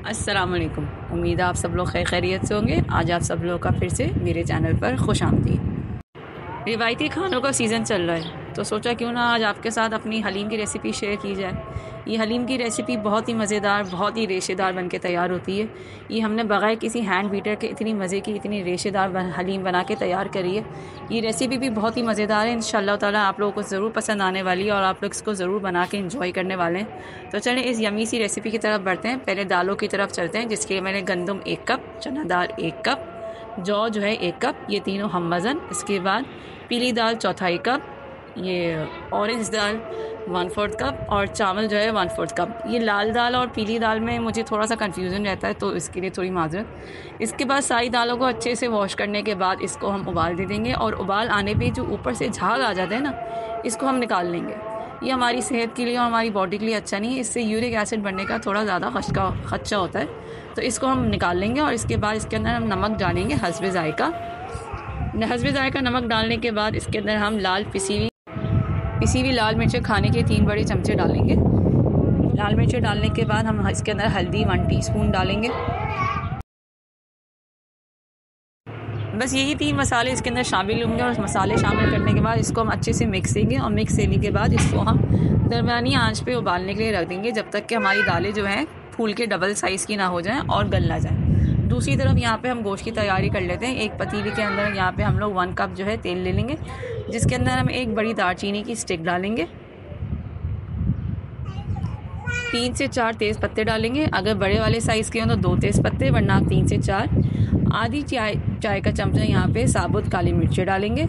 अस्सलाम वालेकुम। उम्मीद है आप सब लोग खैरियत से होंगे। आज आप सब लोगों का फिर से मेरे चैनल पर खुश आमदीद। रिवायती खानों का सीज़न चल रहा है तो सोचा क्यों ना आज आपके साथ अपनी हलीम की रेसिपी शेयर की जाए। ये हलीम की रेसिपी बहुत ही मज़ेदार, बहुत ही रेशेदार बनके तैयार होती है। ये हमने बग़ैर किसी हैंड बीटर के इतनी मज़े की, इतनी रेशेदार हलीम बना के तैयार करी है। ये रेसिपी भी बहुत ही मज़ेदार है। इंशाअल्लाह ताला आप लोगों को ज़रूर पसंद आने वाली है और आप लोग इसको ज़रूर बना के इंजॉय करने वाले हैं। तो चलें इस यमी सी रेसिपी की तरफ बढ़ते हैं। पहले दालों की तरफ चलते हैं, जिसके लिए मैंने गंदम 1 कप, चना दाल 1 कप, जौ जो है 1 कप, ये तीनों हम वज़न। इसके बाद पीली दाल 1/4 कप, ये ऑरेंज दाल 1/4 कप और चावल जो है 1/4 कप। ये लाल दाल और पीली दाल में मुझे थोड़ा सा कन्फ्यूज़न रहता है तो इसके लिए थोड़ी माजरत। इसके बाद सारी दालों को अच्छे से वॉश करने के बाद इसको हम उबाल दे देंगे और उबाल आने पे जो ऊपर से झाग आ जाता है ना, इसको हम निकाल लेंगे। ये हमारी सेहत के लिए और हमारी बॉडी के लिए अच्छा नहीं है। इससे यूरिक एसिड बनने का थोड़ा ज़्यादा खदशा होता है, तो इसको हम निकाल लेंगे। और इसके बाद इसके अंदर हम नमक डालेंगे हस्बे ज़ायका। हस्बे ज़ायका नमक डालने के बाद इसके अंदर हम पिसी हुई लाल मिर्चें खाने के 3 बड़े चमचे डालेंगे। लाल मिर्चें डालने के बाद हम इसके अंदर हल्दी 1 टीस्पून डालेंगे। बस यही 3 मसाले इसके अंदर शामिल होंगे और मसाले शामिल करने के बाद इसको हम अच्छे से मिक्स देंगे और मिक्स देने के बाद इसको हम दरमियानी आंच पे उबालने के लिए रख देंगे, जब तक कि हमारी दालें जो हैं फूल के डबल साइज़ की ना हो जाएं और गल ना जाएं। दूसरी तरफ यहाँ पे हम गोश्त की तैयारी कर लेते हैं। एक पतीले के अंदर यहाँ पे हम लोग 1 कप जो है तेल ले लेंगे, जिसके अंदर हम एक बड़ी दालचीनी की स्टिक डालेंगे। 3 से 4 तेज़ पत्ते डालेंगे। अगर बड़े वाले साइज़ के हों तो 2 तेज़ पत्ते, वरना 3 से 4। आधी चाय का चमचा यहाँ पे साबुत काली मिर्चें डालेंगे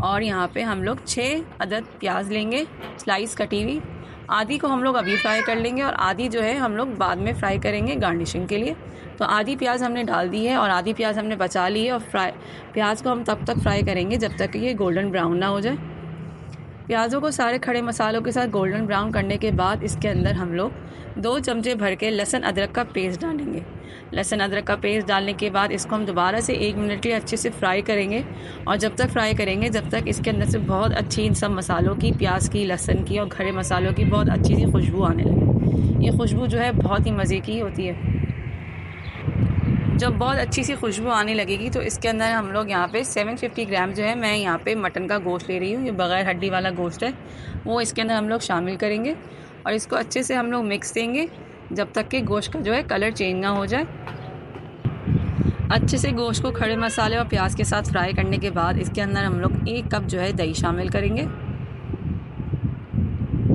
और यहाँ पे हम लोग 6 अदद प्याज लेंगे, स्लाइस कटी हुई। आधी को हम लोग अभी फ्राई कर लेंगे और आधी जो है हम लोग बाद में फ्राई करेंगे गार्निशिंग के लिए। तो आधी प्याज हमने डाल दी है और आधी प्याज हमने बचा ली है। और प्याज को हम तब तक फ्राई करेंगे जब तक कि ये गोल्डन ब्राउन ना हो जाए। प्याज़ों को सारे खड़े मसालों के साथ गोल्डन ब्राउन करने के बाद इसके अंदर हम लोग 2 चमचे भर के लहसुन अदरक का पेस्ट डालेंगे। लहसुन अदरक का पेस्ट डालने के बाद इसको हम दोबारा से 1 मिनट के लिए अच्छे से फ्राई करेंगे। और जब तक फ्राई करेंगे जब तक इसके अंदर से बहुत अच्छी इन सब मसालों की, प्याज की, लहसुन की और खड़े मसालों की बहुत अच्छी सी खुशबू आने लगे। ये खुशबू जो है बहुत ही मज़े की होती है। जब बहुत अच्छी सी खुशबू आने लगेगी तो इसके अंदर हम लोग यहाँ पे 750 ग्राम जो है, मैं यहाँ पे मटन का गोश्त ले रही हूँ, ये बग़ैर हड्डी वाला गोश्त है, वो इसके अंदर हम लोग शामिल करेंगे और इसको अच्छे से हम लोग मिक्स देंगे जब तक कि गोश्त का जो है कलर चेंज ना हो जाए। अच्छे से गोश्त को खड़े मसाले और प्याज के साथ फ्राई करने के बाद इसके अंदर हम लोग 1 कप जो है दही शामिल करेंगे।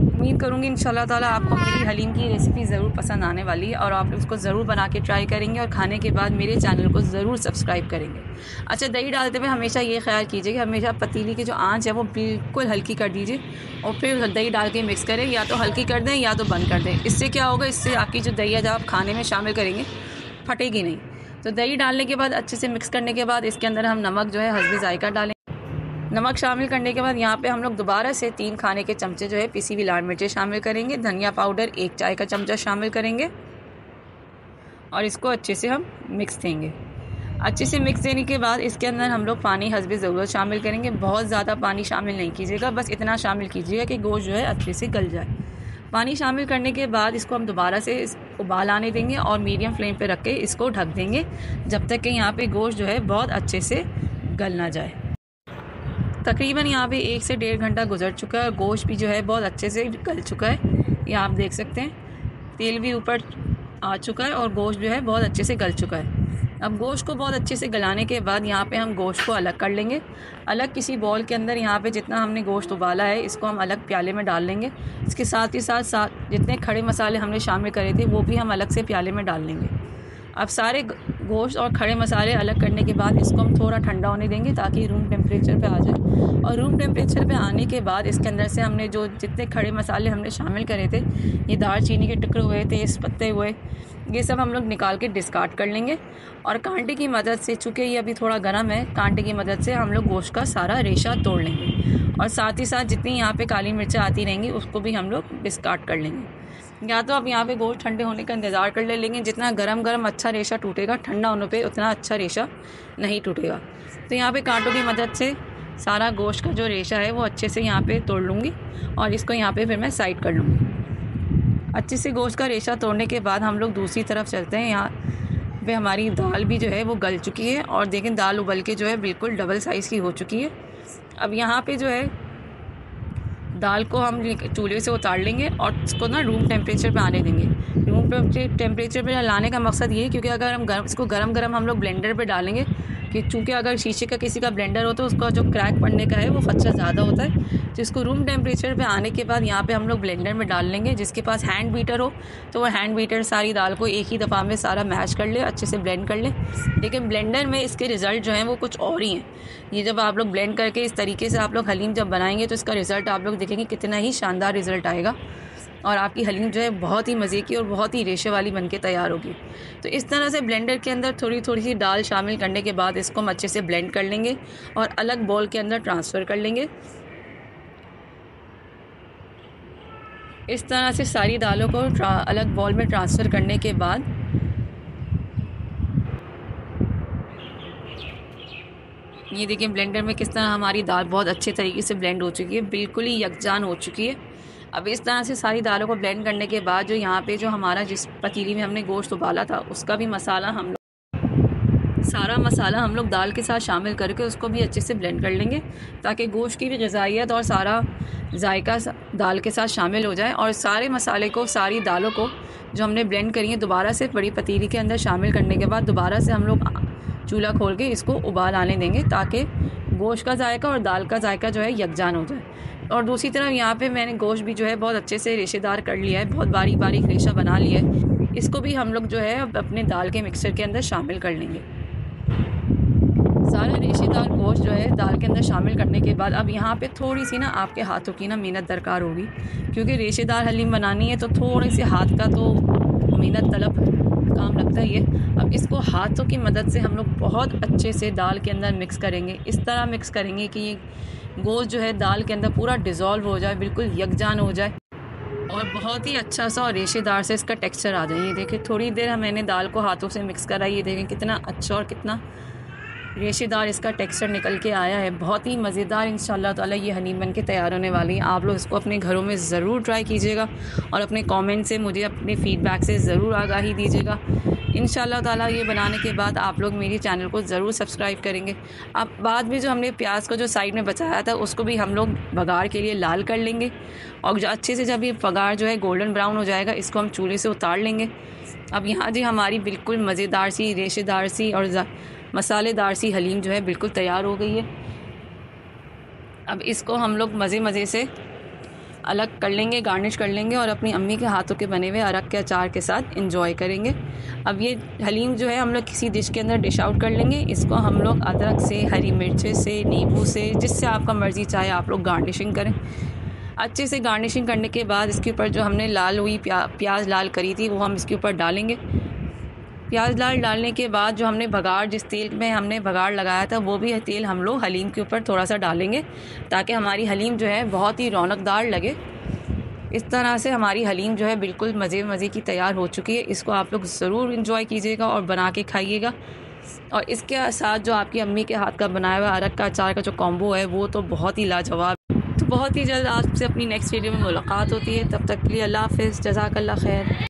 उम्मीद करूँगी इंशाल्लाह ताला आपको मेरी हलीम की रेसिपी ज़रूर पसंद आने वाली है और आप उसको ज़रूर बना के ट्राई करेंगे और खाने के बाद मेरे चैनल को ज़रूर सब्सक्राइब करेंगे। अच्छा, दही डालते हुए हमेशा ये ख्याल कीजिए कि हमेशा पतीली की जो आंच है वो बिल्कुल हल्की कर दीजिए और फिर दही डाल के मिक्स करें। या तो हल्की कर दें या तो बंद कर दें। इससे क्या होगा, इससे आपकी जो दही है जब आप खाने में शामिल करेंगे फटेगी नहीं। तो दही डालने के बाद अच्छे से मिक्स करने के बाद इसके अंदर हम नमक जो है हस्बे ज़ायका डालें। नमक शामिल करने के बाद यहाँ पे हम लोग दोबारा से 3 खाने के चमचे जो है पिसी हुई लाल मिर्चें शामिल करेंगे। धनिया पाउडर 1 चाय का चमचा शामिल करेंगे और इसको अच्छे से हम मिक्स देंगे। अच्छे से मिक्स देने के बाद इसके अंदर हम लोग पानी हस्बे ज़रूरत शामिल करेंगे। बहुत ज़्यादा पानी शामिल नहीं कीजिएगा, बस इतना शामिल कीजिएगा कि गोश्त जो है अच्छे से गल जाए। पानी शामिल करने के बाद इसको हम दोबारा से उबाल आने देंगे और मीडियम फ्लेम पे रख के इसको ढक देंगे जब तक कि यहाँ पे गोश्त जो है बहुत अच्छे से गल ना जाए। तकरीबन यहाँ पे 1 से 1.5 घंटा गुजर चुका है और गोश्त भी जो है बहुत अच्छे से गल चुका है। ये आप देख सकते हैं, तेल भी ऊपर आ चुका है और गोश्त जो है बहुत अच्छे से गल चुका है। अब गोश्त को बहुत अच्छे से गलाने के बाद यहाँ पे हम गोश्त को अलग कर लेंगे। अलग किसी बॉल के अंदर यहाँ पे जितना हमने गोश्त उबाला है इसको हम अलग प्याले में डाल लेंगे। इसके साथ ही साथ जितने खड़े मसाले हमने शामिल करे थे वो भी हम अलग से प्याले में डाल लेंगे। अब सारे गोश्त और खड़े मसाले अलग करने के बाद इसको हम थोड़ा ठंडा होने देंगे ताकि रूम टेम्परेचर पे आ जाए। और रूम टेम्परेचर पे आने के बाद इसके अंदर से हमने जो जितने खड़े मसाले हमने शामिल करे थे, ये दालचीनी के टुकड़े हुए, तेज़ पत्ते हुए, ये सब हम लोग निकाल के डिस्कार्ड कर लेंगे। और कांटे की मदद से, चूँकि ये अभी थोड़ा गर्म है, कांटे की मदद से हम लोग गोश्त का सारा रेशा तोड़ लेंगे। और साथ ही साथ जितनी यहाँ पे काली मिर्चें आती रहेंगी उसको भी हम लोग डिस्कार्ड कर लेंगे। या तो अब यहाँ पे गोश्त ठंडे होने का इंतज़ार कर ले, लेकिन जितना गरम अच्छा रेशा टूटेगा, ठंडा होने पे उतना अच्छा रेशा नहीं टूटेगा। तो यहाँ पे कांटों की मदद से सारा गोश्त का जो रेशा है वो अच्छे से यहाँ पे तोड़ लूँगी और इसको यहाँ पे फिर मैं साइड कर लूँगी। अच्छे से गोश्त का रेशा तोड़ने के बाद हम लोग दूसरी तरफ चलते हैं। यहाँ पे हमारी दाल भी जो है वो गल चुकी है और देखें दाल उबल के जो है बिल्कुल डबल साइज़ की हो चुकी है। अब यहाँ पे जो है दाल को हम चूल्हे से उतार लेंगे और इसको ना रूम टेम्परेचर पे आने देंगे। रूम टेम्परेचर पे लाने का मकसद ये है क्योंकि अगर हम इसको गरम हम लोग ब्लेंडर पे डालेंगे कि चूँकि अगर शीशे का किसी का ब्लेंडर हो तो उसका जो क्रैक पड़ने का है वो खदशा ज़्यादा होता है। तो इसको रूम टेम्परेचर पे आने के बाद यहाँ पे हम लोग ब्लेंडर में डाल लेंगे। जिसके पास हैंड बीटर हो तो वो हैंड बीटर सारी दाल को एक ही दफ़ा में सारा मैश कर ले, अच्छे से ब्लेंड कर ले। लेकिन ब्लेंडर में इसके रिज़ल्ट जो हैं वो कुछ और ही हैं। ये जब आप लोग ब्लेंड करके इस तरीके से आप लोग हलीम जब बनाएंगे तो इसका रिज़ल्ट आप लोग देखेंगे कितना ही शानदार रिज़ल्ट आएगा और आपकी हलीम जो है बहुत ही मज़े की और बहुत ही रेशे वाली बनके तैयार होगी। तो इस तरह से ब्लेंडर के अंदर थोड़ी थोड़ी सी दाल शामिल करने के बाद इसको हम अच्छे से ब्लेंड कर लेंगे और अलग बॉल के अंदर ट्रांसफ़र कर लेंगे। इस तरह से सारी दालों को अलग बॉल में ट्रांसफ़र करने के बाद ये देखिए ब्लेंडर में किस तरह हमारी दाल बहुत अच्छे तरीके से ब्लेंड हो चुकी है, बिल्कुल ही यकजान हो चुकी है। अब इस तरह से सारी दालों को ब्लेंड करने के बाद जो यहाँ पे जो हमारा जिस पतीली में हमने गोश्त उबाला था उसका भी मसाला सारा मसाला हम लोग दाल के साथ शामिल करके उसको भी अच्छे से ब्लेंड कर लेंगे ताकि गोश्त की भी ग़िज़ाइयत और सारा जायका दाल के साथ शामिल हो जाए। और सारे मसाले को सारी दालों को जो हमने ब्लेंड करी है दोबारा से बड़ी पतीली के अंदर शामिल करने के बाद दोबारा से हम लोग चूल्हा खोल के इसको उबाल आने देंगे ताकि गोश्त का जायका और दाल का जायका जो है यकजान हो जाए। और दूसरी तरफ यहाँ पे मैंने गोश्त भी जो है बहुत अच्छे से रेशेदार कर लिया है, बहुत बारीक बारीक रेशा बना लिया है। इसको भी हम लोग जो है अब अपने दाल के मिक्सर के अंदर शामिल कर लेंगे। सारा रेशेदार गोश्त जो है दाल के अंदर शामिल करने के बाद अब यहाँ पे थोड़ी सी ना आपके हाथों की ना मेहनत दरकार होगी क्योंकि रेशेदार हलीम बनानी है तो थोड़ी सी हाथ का तो मेहनत तलब काम लगता ही है। अब इसको हाथों की मदद से हम लोग बहुत अच्छे से दाल के अंदर मिक्स करेंगे। इस तरह मिक्स करेंगे कि ये गोश्त जो है दाल के अंदर पूरा डिज़ोल्व हो जाए, बिल्कुल यकजान हो जाए और बहुत ही अच्छा सा और रेशेदार से इसका टेक्सचर आ जाए। ये देखिए थोड़ी देर मैंने दाल को हाथों से मिक्स करा, ये देखें कितना अच्छा और कितना रेशेदार इसका टेक्सचर निकल के आया है। बहुत ही मज़ेदार इंशाल्लाह ताला ये हलीम बन के तैयार होने वाली है। आप लोग इसको अपने घरों में ज़रूर ट्राई कीजिएगा और अपने कमेंट से मुझे अपने फ़ीडबैक से ज़रूर आगाही दीजिएगा। इंशाल्लाह ताला ये बनाने के बाद आप लोग मेरे चैनल को ज़रूर सब्सक्राइब करेंगे। अब बाद में जो हमने प्याज को जो साइड में बचाया था उसको भी हम लोग बघार के लिए लाल कर लेंगे और जो अच्छे से जब ये बघार जो है गोल्डन ब्राउन हो जाएगा इसको हम चूल्हे से उतार लेंगे। अब यहाँ जी हमारी बिल्कुल मज़ेदार सी रेशेदार सी और मसालेदार सी हलीम जो है बिल्कुल तैयार हो गई है। अब इसको हम लोग मज़े से अलग कर लेंगे, गार्निश कर लेंगे और अपनी अम्मी के हाथों के बने हुए अरक के अचार के साथ इंजॉय करेंगे। अब ये हलीम जो है हम लोग किसी डिश के अंदर डिश आउट कर लेंगे। इसको हम लोग अदरक से, हरी मिर्च से, नींबू से, जिससे आपका मर्ज़ी चाहे आप लोग गार्निशिंग करें। अच्छे से गार्निशिंग करने के बाद इसके ऊपर जो हमने लाल हुई प्याज लाल करी थी वो हम इसके ऊपर डालेंगे। प्याज लाल डालने के बाद जो हमने बघार जिस तेल में हमने बघार लगाया था वो भी तेल हम लोग हलीम के ऊपर थोड़ा सा डालेंगे ताकि हमारी हलीम जो है बहुत ही रौनकदार लगे। इस तरह से हमारी हलीम जो है बिल्कुल मज़े की तैयार हो चुकी है। इसको आप लोग ज़रूर इंजॉय कीजिएगा और बना के खाइएगा। और इसके साथ जो आपकी अम्मी के हाथ का बनाया हुआ अरक का अचार का जो कॉम्बो है वो तो बहुत ही लाजवाब। तो बहुत ही जल्द आपसे अपनी नेक्स्ट वीडियो में मुलाकात होती है। तब तक के लिए अल्लाह हाफ़िज़, जज़ाकल्लाह खैर।